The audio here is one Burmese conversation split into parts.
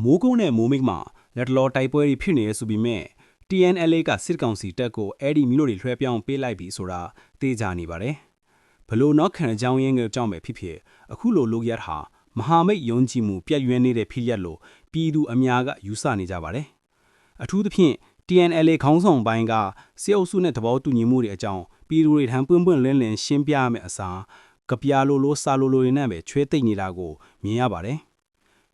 မိုးကုန်းနဲ့မိုးမိတ်မှာလက်တလောတိုက်ပွဲတွေဖြစ်နေရဆိုပြီးမဲ့ TNLA ကစစ်ကောင်စီတပ်ကိုအဲ့ဒီမျိုးတွေလွှဲပြောင်းပေးလိုက်ပြီဆိုတာသိကြနေပါတယ်ဘလို့နောက်ခံအကြောင်းရင်းကအကြောင်းပဲဖြစ်ဖြစ်အခုလိုလုပ်ရတာမဟာမိတ်ယုံကြည်မှုပြည့်ရွှဲနေတဲ့ဖြစ်ရက်လို့ပြည်သူအများကယူဆနေကြပါတယ်အထူးသဖြင့် TNLA ခေါင်းဆောင်ပိုင်းကစစ်အုပ်စုနဲ့သဘောတူညီမှုတွေအကြောင်းပြည်သူတွေထံပွင့်ပွင့်လင်းလင်းရှင်းပြရမယ့်အစားကပြာလိုစာလိုတွေနဲ့ပဲချွဲသိမ့်နေတာကိုမြင်ရပါတယ်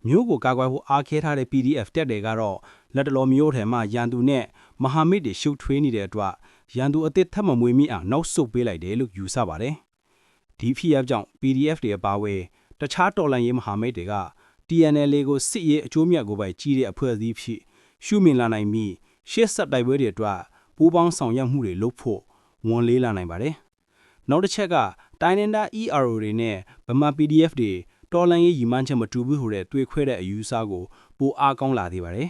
မျိုးကိုကာကွယ်ဖို့အားခဲထားတဲ့ PDF တက်တွေကတော့လက်တလောမျိုးထဲမှာရန်သူနဲ့မဟာမိတ်တွေရှုပ်ထွေးနေတဲ့အတွက်ရန်သူအသစ်ထပ်မမွေးမိအောင်နောက်ဆုတ်ပေးလိုက်တယ်လို့ယူဆပါတယ်ဒီဖြစ်ရပ်ကြောင့် PDF တွေအပါအဝင်တခြားတော်လှန်ရေးမဟာမိတ်တွေက TNLA ကိုစစ်ရေးအကျိုးမြတ်ကိုပဲကြီးတဲ့အဖွဲ့အစည်းဖြစ်ရှုမြင်လာနိုင်ပြီးရှေ့ဆက်တိုက်ပွဲတွေအတွက်ပူးပေါင်းဆောင်ရွက်မှုတွေလုပ်ဖို့ဝန်လေးလာနိုင်ပါတယ်နောက်တစ်ချက်ကတိုင်းဒေသ ERO တွေနဲ့ဗမာ PDF တွေတော်လှန်ရေးရည်မှန်းချက်မတူဘူးဆိုတဲ့တွေ့ခွဲတဲ့အယူအဆကိုပိုအားကောင်းလာသေးပါတယ်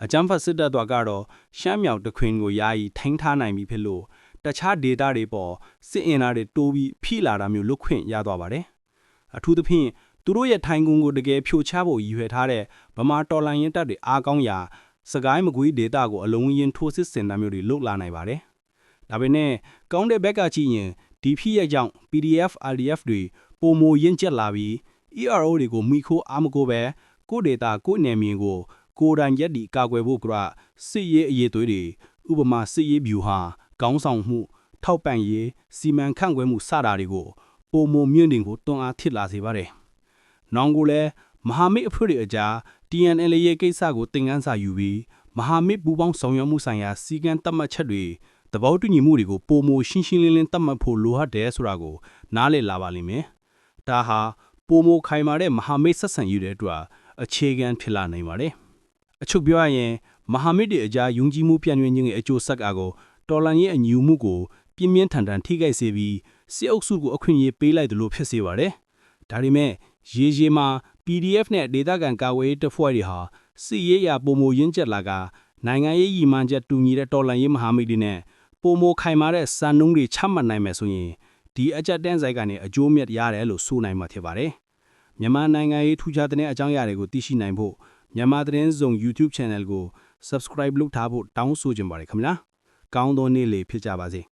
အကြမ်းဖက်စစ်တပ်တော်ကတော့ရှမ်းမြောက်တခွင်ကိုယာယီထိန်းထားနိုင်ပြီဖြစ်လို့တခြားဒေသတွေပေါ်စစ်အင်အားတွေတိုးပြီးဖိလာတာမျိုးလွတ်ခွင့်ရသွားပါတယ်အထူးသဖြင့်သူတို့ရဲ့ထိုင်ကုန်ကိုတကယ်ဖြိုချဖို့ရည်ရွယ်ထားတဲ့ဗမာတော်လှန်ရေးတပ်တွေအားကောင်းရာစကိုင်းမကွေးဒေသကိုအလုံးရင်ထိုးစစ်ဆင်တာမျိုးတွေလုပ်လာနိုင်ပါတယ်ဒါပေမဲ့ကောင်းတဲ့ဘက်ကကြည့်ရင်ဒီဖြစ်ရဲ့ကြောင့် PDF RDF တွေပုံမရင့်ကျက်လာပြီး ERO တွေကိုမိခိုးအားမကိုပဲကိုဒေတာကိုနယ်မြေကိုကိုယ်တိုင်ရက်ဒီကာကွယ်ဖို့ကစစ်ရေးအရေးသွေးတွေဥပမာစစ်ရေးဗျူဟာကောင်းဆောင်မှုထောက်ပံ့ရေးစီမံခန့်ခွဲမှုစတာတွေကိုပုံမမြင့်တင်ဖို့တွန်းအားထစ်လာစေပါတယ်။နောင်ကိုလည်းမဟာမိတ်အဖွဲ့တွေအကြား TNLA ရဲ့ကိစ္စကိုသင်ခန်းစာယူပြီးမဟာမိတ်ပူးပေါင်းဆောင်ရွက်မှုဆိုင်ရာစီကံသတ်မှတ်ချက်တွေသဘောတူညီမှုတွေကိုပုံမရှင်းရှင်းလင်းလင်းသတ်မှတ်ဖို့လိုအပ်တယ်ဆိုတာကိုနားလည်လာပါလိမ့်မယ်။ဒါဟာပုံမခိုင်မာတဲ့မဟာမိတ်ဆက်ဆံရေးတွေအတွက်အခြေခံဖြစ်လာနိုင်ပါတယ်။အချုပ်ပြောရရင်မဟာမိတ်တွေအကြားယုံကြည်မှုပြည့်ညွှန်းခြင်းရဲ့အကျိုးဆက်အကိုတော်လှန်ရေးအညီမှုကိုပြင်းပြင်းထန်ထန်ထိခိုက်စေပြီးစစ်အုပ်စုကိုအခွင့်အရေးပေးလိုက်တယ်လို့ဖြစ်စေပါတယ်။ဒါပေမဲ့ရေမှာ PDF နဲ့ဒေသခံကာကွယ်ရေးတပ်ဖွဲ့တွေဟာစစ်ရေးရာပုံမရင်းချက်လာကနိုင်ငံရေးရည်မှန်းချက်တူညီတဲ့တော်လှန်ရေးမဟာမိတ်တွေနဲ့ပုံမခိုင်မာတဲ့စံနှုန်းတွေချမှတ်နိုင်မယ်ဆိုရင်ဒီအကြက်တန်းဆိုင်ကနေအကျိုးမြတ်ရတယ်လို့ဆိုနိုင်မှာဖြစ်ပါတယ်။မြန်မာနိုင်ငံရေးထူးခြားတဲ့အကြောင်းအရာတွေကိုသိရှိနိုင်ဖို့မြန်မာသတင်းစုံ YouTube Channel ကို Subscribe လုပ်ထားဖို့တောင်းဆိုချင်ပါတယ်ခင်ဗျာ။ကောင်းသောနေ့လေးဖြစ်ကြပါစေ။